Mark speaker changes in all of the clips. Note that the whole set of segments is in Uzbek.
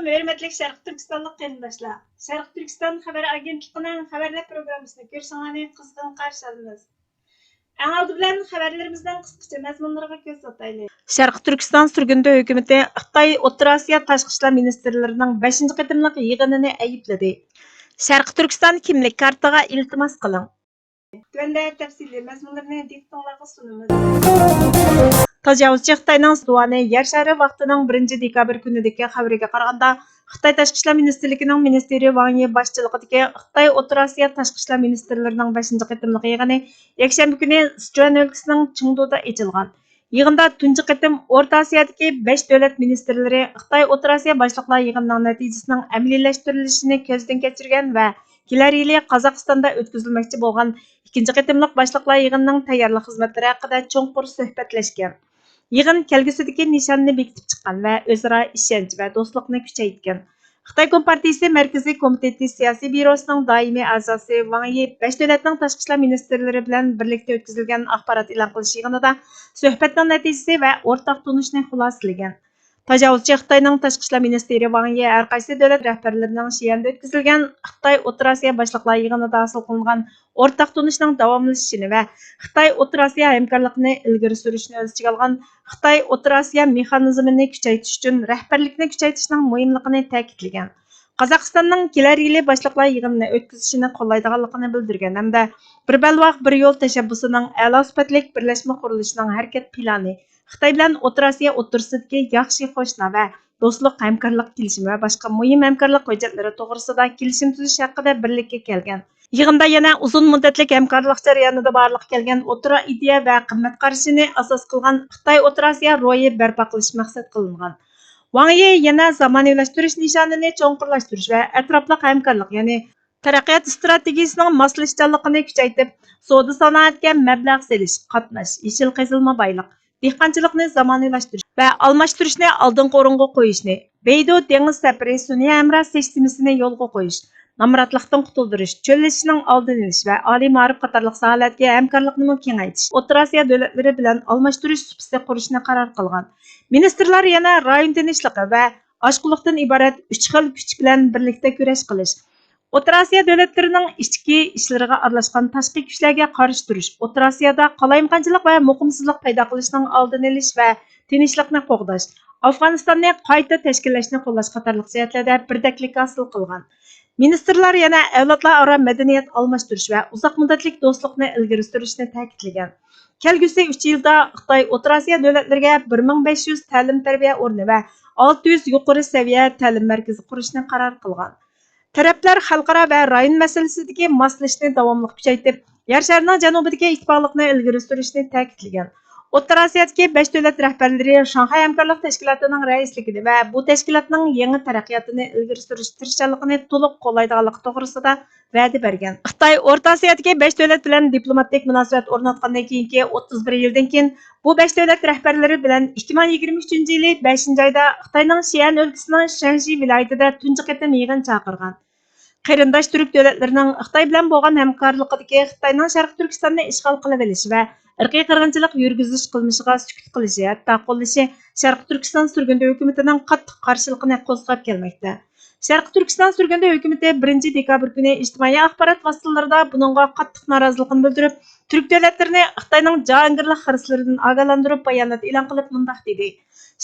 Speaker 1: Salam, hörmətli Şərq Türkistanlıq qərindaşlar. Şərq Türkistan xəbər agentliğinin xəbərlər proqramısını görüşünüzü qızğın qarşı alırıq. Ən aldı bilan xəbərlərimizdən qısqaça məzmunlarına göz ataylı. Şərq Türkistan sürgündü hökuməti Xitay O'rta Asiya Tashqi ishlar ministrlarining 5-ci qitimliq yig'inini ayıpladı. Şərq Türkistan kimlik kartaga iltimos qiling. Tövəndə təfsili məzmunlarını diqqətinizə sunumuz. Tajovuzchi Xitoyning Suani yer shari vaqtining 1 dekabr kunidagi xabariga qaraganda, Xitoy Tashqi ishlar ministrligining ministri Wang Yi boshchiligidagi Xitoy O'rta Osiyo tashqi ishlar ministrlarining 5-ci qitimliq yig'ini yakshanba kuni Sichuan o'lkasining Chengduda ochilgan. Yig'inda tunji qitim O'rta Osiyodagi 5 davlat ministrlari Xitoy O'rta Osiyo boshliqlar yig'inining natijasining amaliylashtirilisini ko'zdan kechirgan va kelar yili Qozog'istonda o'tkazilmoqchi bo'lgan 2-ci qitimliq boshliqlar yig'inining tayyorlik xizmatlari haqida cho'nqur suhbatlashgan. Yig'in kelgusidagi nishonni bekitib chiqqan va o'zaro ishonch va do'stlikni kuchaytirgan. Xitoy Kompartiyasi Markaziy komiteti siyosiy byurosining doimiy a'zosi Wang Yi 5 davlatning tashqi ishlar ministrlari bilan birlikda o'tkazilgan axborot e'lon qilish yig'inida suhbatning natijasi va o'rtaq tunishni xulosalagan. Tajovuzchi Xitoyning tashqi ishlar ministri Wang Yi har qaysi davlat rahbarlarining Xi'anda o'tkazilgan Xitoy O'rta Osiyo boshliqlar yig'inida hosil qilingan o'rtaq tunishning davomlashishini va Xitoy O'rta Osiyo hamkorligini ilgari surishni o'z ichiga olgan Xitoy O'rta Osiyo mexanizmini kuchaytirish uchun rahbarlikni kuchaytirishning muhimligini ta'kidlagan. Qozog'istonning kelar yili boshliqlar yig'inini o'tkazishini qo'llaydiganligini bildirgan hamda bir balvoq bir yo'l tashabbusining a'lo sifatli birlashma qurilishining harakat plani Xitoy bilan O'rta Osiyo o'rtasidagi yaxshi qo'shna va do'stlik hamkorlik kelishimi va boshqa muhim hamkorlik hujjatlari to'g'risida kelishim tuzish haqida birlikka kelgan. Yig'inda yana uzun muddatli hamkorlik jarayonida borliq kelgan o'tira ideya va qimmat qarashini asos qilgan Xitoy O'rta Osiyo ro'yi barpo qilish maqsad qilingan. Wang Yi yana zamonaviylashtirish nishonini cho'nqurlashtirish va atrofli hamkorlik, ya'ni taraqqiyot strategiyasining moslashganligini kuchaytirib, savdo sanoatga mablag' selish, qatnash, yeshil qazilma boyliq, dehqonchilikni zamonaviylashtirish va almashtirishni oldingi o'ringa qo'yishni, Beydo dengiz safari sun'iy hamroh sistemasini yo'lga qo'yish, namratlikdan qutuldirish, cho'llashishning oldini olish va oliy ma'rif qatorliq sohalarga hamkorlikni kengaytirish, O'rta Osiyo davlatlari bilan almashtirish subsidi qurishni qaror qilgan. Ministrlar yana rayon tinchligi va oshquliqdan iborat 3 xil kuch bilan birlikda kurash qilish, O'rta Osiyo davlatlarining ichki ishlariga aralashgan tashqi kuchlarga qarshi turish, O'rta Osiyoda qalayimqanchilik va muqimsizlik paydo qilishning oldini olish va tinchlikni qo'g'dash, Afg'onistonni qayta tashkillashni qo'llash qatorliq jihatlarda birdaklik hosil qilgan. Ministrlar yana avlodlar aro madaniyat almashtirish va uzoq muddatli do'stlikni ilgari surishni ta'kidlagan. Kelgusi 3 yilda Xitoy O'rta Osiyo davlatlariga 1500 ta'lim-tarbiya o'rni va 600 yuqori saviya ta'lim markazi qurishni qaror qilgan. Taraflar xalqaro va rayon masalasidagi moslashishni davomli kuchaytirib, yer sharining janubidagi ittifoqlikni ilgari surishni ta'kidlagan. O'rta Osiyodagi 5 davlat rahbarlari Shanxay hamkorlik tashkilotining raisligini va bu tashkilotning yangi taraqqiyotini ilgari surish tirishchanligini to'liq qo'llaydiganligi to'g'risida va'da bergan. Xitoy O'rta Osiyodagi 5 davlat bilan diplomatik munosabat o'rnatgandan keyingi 31 yildan keyin bu 5 davlat rahbarlari bilan 2023-yili 5-oyda Xitoyning Xi'an o'lkasining Shanxi viloyatida tunji qitim yig'in chaqirgan. Qarindosh turk davlatlarining Xitoy bilan bo'lgan hamkorligidagi Xitoyning Sharq Turkistonni ishg'ol qilib olish va irqiy qirg'inchilik yurgizish qilmishiga sukut qilishi, hatto qo'llashi Sharq Turkiston surgundi hukumatining qattiq qarshiligini qo'zg'ab kelmoqda. Sharq Turkiston surgundi hukumati 1 dekabr kuni ijtimoiy axborot vositalarida buningga qattiq noroziligini bildirib, turk davlatlarini Xitoyning jahongirlik xirislaridan ogohlantirib bayonot e'lon qilib mundaq dedi.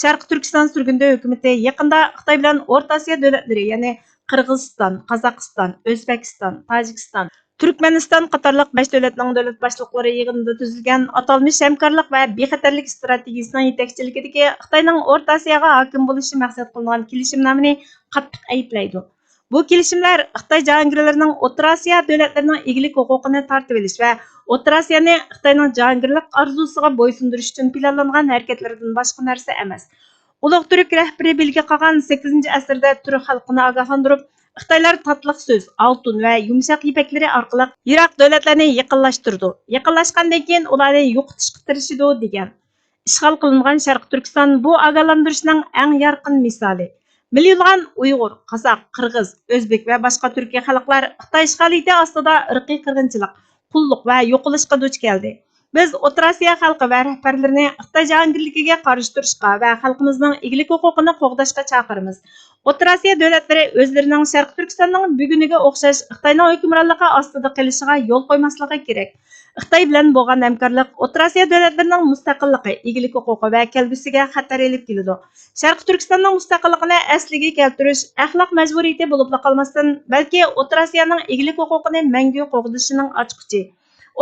Speaker 1: Sharq Turkiston surgundi hukumati yaqinda Xitoy bilan O'rta Osiyo davlatlari, ya'ni Qirg'iziston, Qozog'iston, O'zbekiston, Tojikiston, Turkmeniston qatorliq 5 davlatning davlat boshliqlari yig'inida tuzilgan atalmish hamkorlik va bexatarlik strategiyasining yetakchiligidagi Xitoyning O'rta Osiyoga hokim bo'lishi maqsad qilingan kelishimnomani qattiq ayblaydi. Bu kelishimlar Xitoy jahongirlarining O'rta Osiyo davlatlarining egalik huquqini tortib olish va O'rta Osiyoni Xitoyning jahongirlik orzusiga bo'ysundirish uchun planlangan harakatlardan boshqa narsa emas. Ulug' turk rahbari belga qolgan 8-asrda turk xalqini ogohlantirib, Xitoylar tatliq so'z, oltin va yumshoq ipaklari orqali yiroq davlatlarni yaqinlashtirdi. Yaqinlashgandan keyin ularni yo'qotishga tirishdi degan. Ishg'ol qilingan Sharq Turkiston bu ogohlantirishning eng yorqin misoli. Millionlab Uyg'ur, Qozoq, Qirg'iz, O'zbek va boshqa turkiy xalqlar Xitoy ishg'oliyati ostida irqiy qirg'inchilik, qulluq va yo'qolishga duch keldi. Biz O'rta Osiyo xalqi va rahbarlarini Xitoy jahongirligiga qarshi turishga va xalqimizning egalik huquqini qo'g'dashga chaqiramiz. O'rta Osiyo davlatlari o'zlarining Sharq Turkistonning buguniga o'xshash Xitoyning hukmronligi ostida qilishiga yo'l qo'ymasligi kerak. Xitoy bilan bo'lgan hamkorlik O'rta Osiyo davlatlarining mustaqilligi, egalik huquqi va kelgusiga xatar elib keladi. Sharq Turkistonning mustaqilligini asliga keltirish axloq majburiyati bo'lib qolmasdan, balki O'rta Osiyoning egalik huquqini mangu qo'g'dishining ochqichi.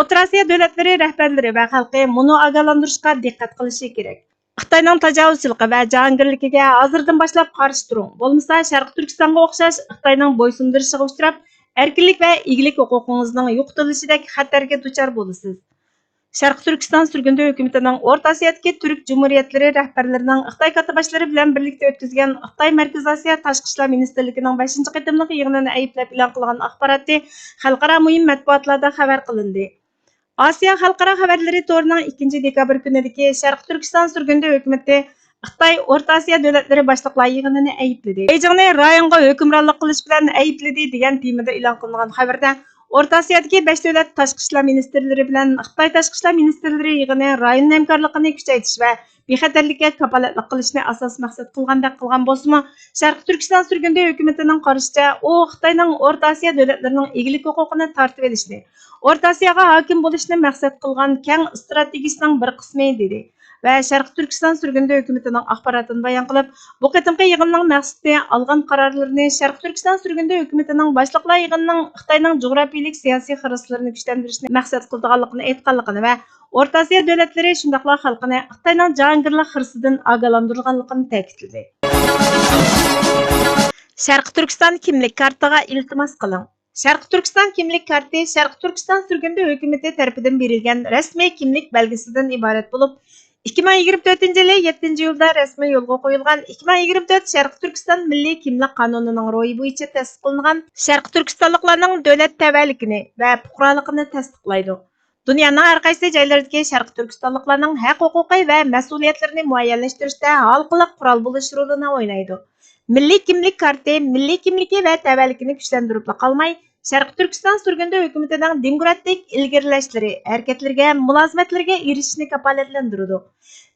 Speaker 1: O'rta Osiyo davlatlari rahbarlari va xalqi buni ogohlantirishga diqqat qilishi kerak. Xitoyning tajovuzchiligi va jahongirligiga hozirdan boshlab qarshi turing. Bo'lmasa Sharq Turkistonga o'xshash Xitoyning bo'ysundirishiga uchrab, erkinlik va egalik huquqingizning yo'qotilishidek xatarga duchor bo'lasiz. Sharq Turkiston sürgüntü hükümetining O'rta Osiyodagi turk jumhuriyatlari rahbarlarining Xitoy katibaşlari bilan birlikda o'tkazgan Xitoy Markaziy Osiyo Tashqi ishlar ministrligining 5-qitimliq yig'inini ayblab e'lon qilgan axborotni xalqaro muhim matbuotlarda xabar qilindi. Osiyo xalqaro xabarlari to'rining 2 dekabr kunidagi Sharq Turkiston sürgüntü hükümeti Xitoy O'rta Osiyo davlatlari boshliqlar yig'inini aybladi. Beijingni rayonga hukmronlik qilish bilan aybladi degan temada e'lon qilingan xabarda O'rta Osiyodagi 5 davlat tashqi ishlar ministrlari bilan Xitoy tashqi ishlar ministrlari yig'ini rayon hamkorligini kuchaytirish va bexatarlikka kafolatlik qilishni asos maqsad qilgandek qilgan bo'lsa-mu, Sharq Turkiston sürgüntü hükümetining qarashicha, u Xitoyning O'rta Osiyo davlatlarining egalik huquqini tortib olishni, O'rta Osiyoga hokim bo'lishni maqsad qilgan keng strategiyasining bir qismi dedi. Va Sharq Turkiston sürgüntü hükümetining axborotini bayon qilib, bu qitimqi yig'inning maqsadi olgan qarorlarini Sharq Turkiston sürgüntü hükümetining boshliqlar yig'inining Xitoyning jug'rafiyalik siyosiy xiraslarini kuchlantirishni maqsad qilganligini aytganligini va O'rta Osiyo davlatlari shundaqla xalqini Xitoyning jahongirlik xirsidan ogohlantirganligini ta'kidladi. Sharq Turkiston kimlik kartiga iltimos qiling. Sharq Turkiston kimlik karti Sharq Turkiston sürgüntü hükümeti tarafidan berilgan rasmiy kimlik belgisidan iborat bo'lib, 2024-yili 7-iyulda rasmiy yo'lga qo'yilgan 2024 Sharq Turkiston Milliy kimlik qonunining ro'yi bo'yicha tasdiqlangan Sharq Turkistonliklarning davlat tavalligini va fuqaroligini tasdiqlaydi. Dunyoning har qaysi joylaridagi Sharq Turkistonliklarning haq-huquqi va mas'uliyatlarini muayyanlashtirishda halqiliq qurol bo'lish rolini o'ynaydi. Milliy kimlik karti milliy kimligi va tavalligini kuchlantirib qolmay, Sharq Turkiston sürgüntü hükümetining demokratik ilgirlashlari, harakatlariga, mulozimatlarga erishishni kafolatlantiradi.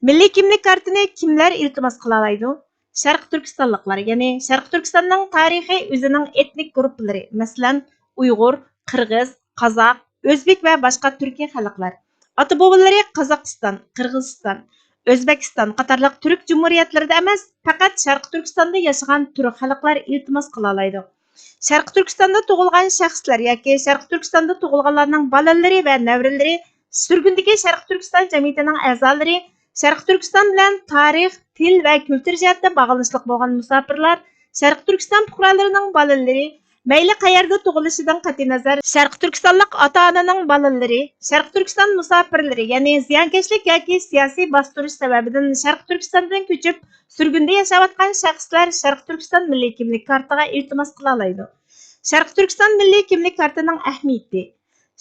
Speaker 1: Milliy kimlik kartini kimlar iltimos qila oladi? Sharq Turkistonliklar, ya'ni Sharq Turkistonning tarixiy o'zining etnik guruhlari, masalan, Uyg'ur, Qirg'iz, Qozoq, O'zbek va boshqa turkiy xalqlar. Ota-bobolari Qozog'iston, Qirg'iziston, O'zbekiston qatorliq turk jumhuriyatlarida emas, faqat Sharq Turkistonda yashagan turk xalqlar iltimos qila oladi. Sharq Turkistonda tug'ilgan shaxslar yoki Sharq Turkistonda tug'ilganlarning bolalari va nevaralari, sürgündagi Sharq Turkiston jamiyatining a'zolari, Sharq Turkiston bilan tarix, til va kultur jihatdan bog'liqlik bo'lgan musofirlar, Sharq Turkiston fuqarolarining bolalari, mayli qayerda tug'ilishidan qat'iy nazar, Sharq Turkistonlik ota-onaning bolalari, Sharq Turkiston musofirlari, ya'ni ziyonkashlik yoki siyosiy bostirish sababidan Sharq Turkistondan ko'chib sürgünde yaşayotgan shaxslar Sharq Turkiston milliy kimlik kartiga iltimos qila oladi. Sharq Turkiston milliy kimlik kartining ahamiyati.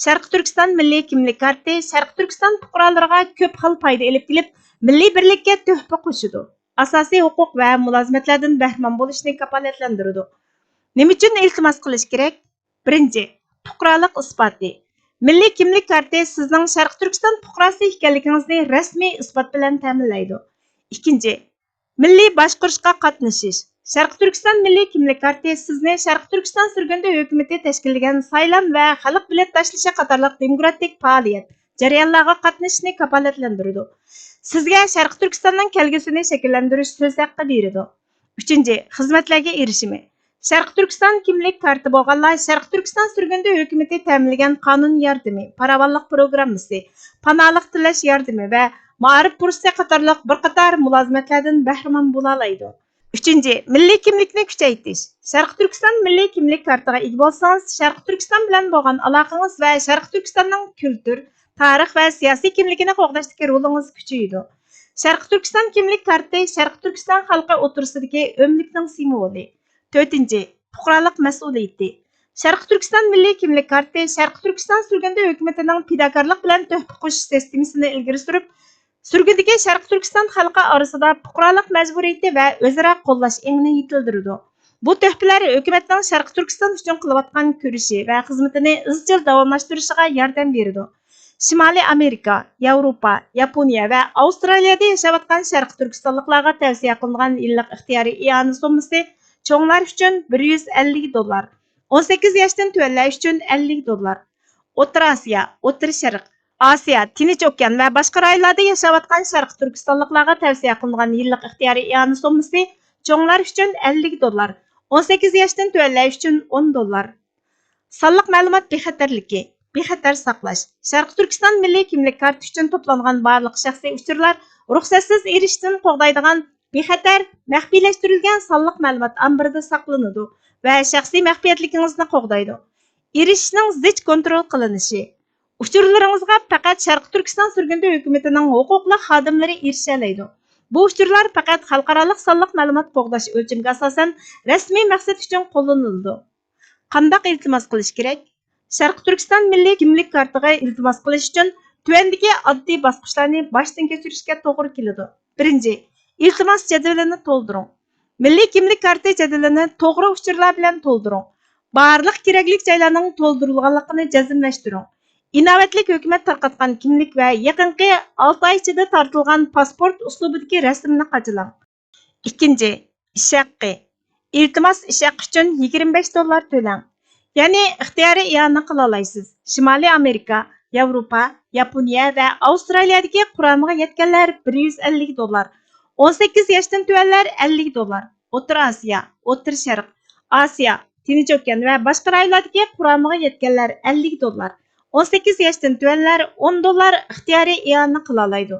Speaker 1: Sharq Turkiston milliy kimlik karti Sharq Turkiston fuqarolariga ko'p xil foyda olib kelib, milliy birlikka tuhfa qo'shadi. Asosiy huquq va mulozimatlardan bahramon bo'lishni kafolatlantiradi. Nima uchun iltimos qilish kerak? Birinchi, fuqarolik isboti. Milliy kimlik karti sizning Sharq Turkiston fuqarosi ekanligingizni rasmiy isbot bilan ta'minlaydi. Ikkinchi, milliy boshqarishga qatnashish. Sharq Turkiston milliy kimlik karti sizni Sharq Turkiston sürgüntü hükümeti tashkillagan saylan va xalq bilan tashlashi qatorliq demokratik faoliyat jarayonlarga qatnashishni kafolatlantiradi. Sizga Sharq Turkistonning kelgusini shakllantirish so'z haqqi beradi. Uchinchi, xizmatlarga erishimi. Sharq Turkiston kimlik karti bo'lganlar Sharq Turkiston sürgüntü hükümeti ta'minlagan qonun yordami, farovonlik programmasi, panohlik tilash yordami va ma'rif fursati qatorliq bir qator mulozimatlardan bahramon bo'la oladi. Uchinchi, milliy kimlikni kuchaytirish. Sharq Turkiston milliy kimlik kartiga ega bo'lsangiz, Sharq Turkiston bilan bo'lgan aloqangiz va Sharq Turkistonning kultur, tarix va siyosiy kimligini qo'g'dashdagi rolingiz kuchayadi. Sharq Turkiston kimlik karti Sharq Turkiston xalqi o'tirsidagi o'mlikning simvoli. To'rtinchi, fuqarolik mas'uliyati. Sharq Turkiston milliy kimlik karti Sharq Turkiston sürgüntü hükümetining fidokorlik bilan tuhfa qo'shish sistemasini ilgari surib, sürgündagi Sharq Turkiston xalqi orasida fuqarolik majburiyati va o'zaro qo'llash engini yetildiradi. Bu tuhfalar hukumatning Sharq Turkiston uchun qilayotgan ko'rishi va xizmatini izchil davomlashtirishiga yordam beradi. Shimoliy Amerika, Yevropa, Yaponiya va Avstraliyada yashayotgan Sharq Turkistonliklarga tavsiya qilingan yillik ixtiyoriy iona summasi cho'nglar uchun $150, 18 yoshdan tuvanlar uchun $50. O'rta Osiyo, O'rta Sharq, Osiyo, Tinch okean va boshqa rayonlarda yashayotgan Sharq Turkistonliklarga tavsiya qilingan yillik ixtiyoriy iona summasi cho'nglar uchun $50, 18 yoshdan tuvanlar uchun $10. Sonliq ma'lumot bexatarligi, bexatar saqlash. Sharq Turkiston milliy kimlik kartasi uchun to'plangan barliq shaxsiy uchurlar ruxsatsiz erishishdan qo'g'daydigan bexatar, maxfiylashtirilgan sonliq ma'lumot ambarida saqlanadi va shaxsiy maxfiyatligingizni qo'g'daydi. Erishishning zich kontrol qilinishi. Uchurlaringizga faqat Sharq Turkiston surgundi hukumatining huquqli xodimlari erisha oladi. Bu uchurlar faqat xalqaro sonliq ma'lumot qo'g'dash o'lchamiga asosan rasmiy maqsad uchun qo'llaniladi. Qandaq iltimos qilish kerak? Sharq Turkiston milliy kimlik kartiga iltimos qilish uchun tuvandagi oddiy bosqichlarni boshdan kechirishga to'g'ri keladi. Birinchi, iltimos jadvalini to'ldiring. Milliy kimlik karti jadvalini to'g'ri uchurlar bilan to'ldiring. Barliq kerakli joylarning to'ldirilganligini jazmlashtiring. Inovatlik hukumat tarqatgan kimlik va yaqinqi 6 oy ichida tortilgan pasport uslubidagi rasmni qachilang. Ikkinchi, ish haqqi. İltimos ish haqqi uchun $25 to'lang. Ya'ni ixtiyoriy iona qila olasiz. Shimoliy Amerika, Yevropa, Yaponiya va Avstraliyadagi quramiga yetganlar $150, 18 yoshdan tuvanlar $50. O'rta Osiyo, O'rta Sharq, Osiyo, Tinch okean va boshqa rayonlardagi quramiga yetganlar $50, 18 yoshdan tuvanlar $10 ixtiyoriy iona qila oladi.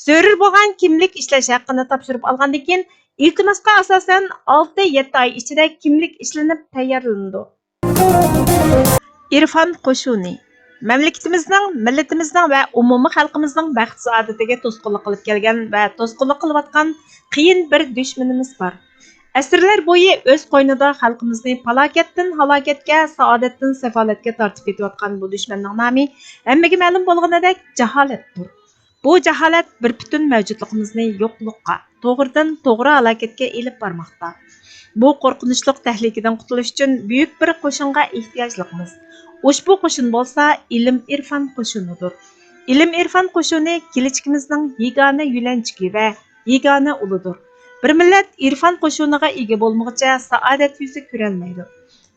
Speaker 1: Zarur bo'lgan kimlik ishlash haqqini topshirib olgandan keyin iltimosga asosan 6-7 oy ichida kimlik ishlanib tayyorlanadi. İrfan qo'shuni mamlakatimizning, millatimizning va umumiy xalqimizning baxt saodatiga to'sqinlik qilib kelgan va to'sqinlik qilayotgan qiyin bir dushmanimiz bor. Asrlar bo'yi o'z qo'ynida xalqimizni falokatdan halokatga, saodatdan safolatga tortib ketayotgan bu dushmanning nomi hammaga ma'lum bo'lganidek jaholatdir. Bu jaholat bir butun mavjudligimizni yo'qlikqa, to'g'ridan to'g'ri halokatga elib bormoqda. Bu qo'rqinchli tahlikadan qutulish uchun buyuk bir qo'shinga ehtiyojligimiz. Ushbu qo'shin bo'lsa, ilm-irfon qo'shinidir. Ilm-irfon qo'shini kelajagimizning yagona yo'lanchigi va yagona uludir. Bir millat irfon qo'shiniga ega bo'lmoqcha saodat yuzi ko'rolmaydi.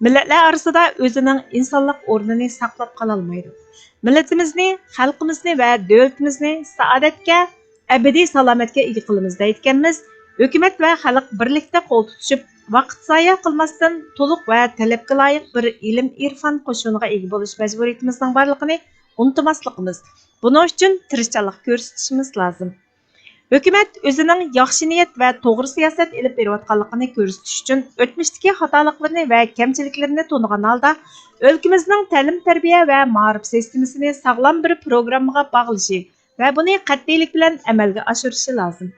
Speaker 1: Millatlar orasida o'zining insonlik o'rnini saqlab qola olmaydi. Millatimizni, xalqimizni va davlatimizni saodatga, abadiy salomatga ega qilamiz deyotganmiz. Hukumat va xalq birlikda qo'l tutishib, vaqt zoya qilmasdan to'liq va talabga loyiq bir ilm-irfon qo'shiniga ega bo'lish majburiyatimizning borligini unutmasligimiz. Buning uchun tirishchilik ko'rsatishimiz lozim. Hukumat o'zining yaxshi niyat va to'g'ri siyosat olib berayotganligini ko'rsatish uchun o'tmishdagi xatoliklarni va kamchiliklarini to'nigan holda o'lkamizning ta'lim-tarbiya va ma'rif sistemasini sog'lom bir programmaga bog'lashi va buni qat'iylik bilan amalga oshirishi lozim.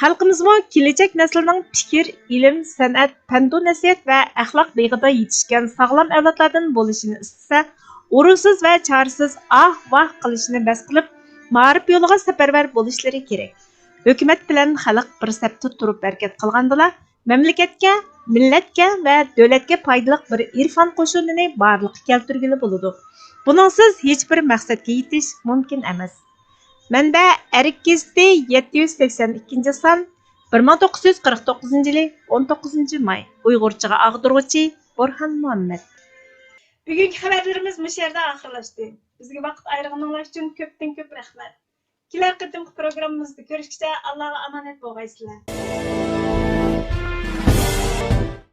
Speaker 1: Xalqimizmi kelajak naslning fikr, ilm, san'at, fan-u nasihat va axloq beg'ida yetishgan sog'lom avlodlardan bo'lishini istasa, o'rinsiz va chorasiz ah-vah qilishini bas qilib, ma'rif yo'liga safarbar bo'lishlari kerak. Hukumat bilan xalq bir safda turib harakat qilgandala, mamlakatga, millatga va davlatga foydali bir irfon qo'shinini barliqqa keltirgili bo'ladi. Buningsiz hech bir maqsadga yetish mumkin emas. Manba Erkizdi 782 son 1949 yili 19 may. Uyg'urchaga ag'diruvchi Burhan Muhammad. Bugungi xabarlarimiz bu yerda oxirlashdi. Bizga vaqt ayirganingiz uchun ko'pdan ko'p rahmat. Kelar qatimki programmamizda ko'rishguncha Allohga omonat bo'lgaysizlar.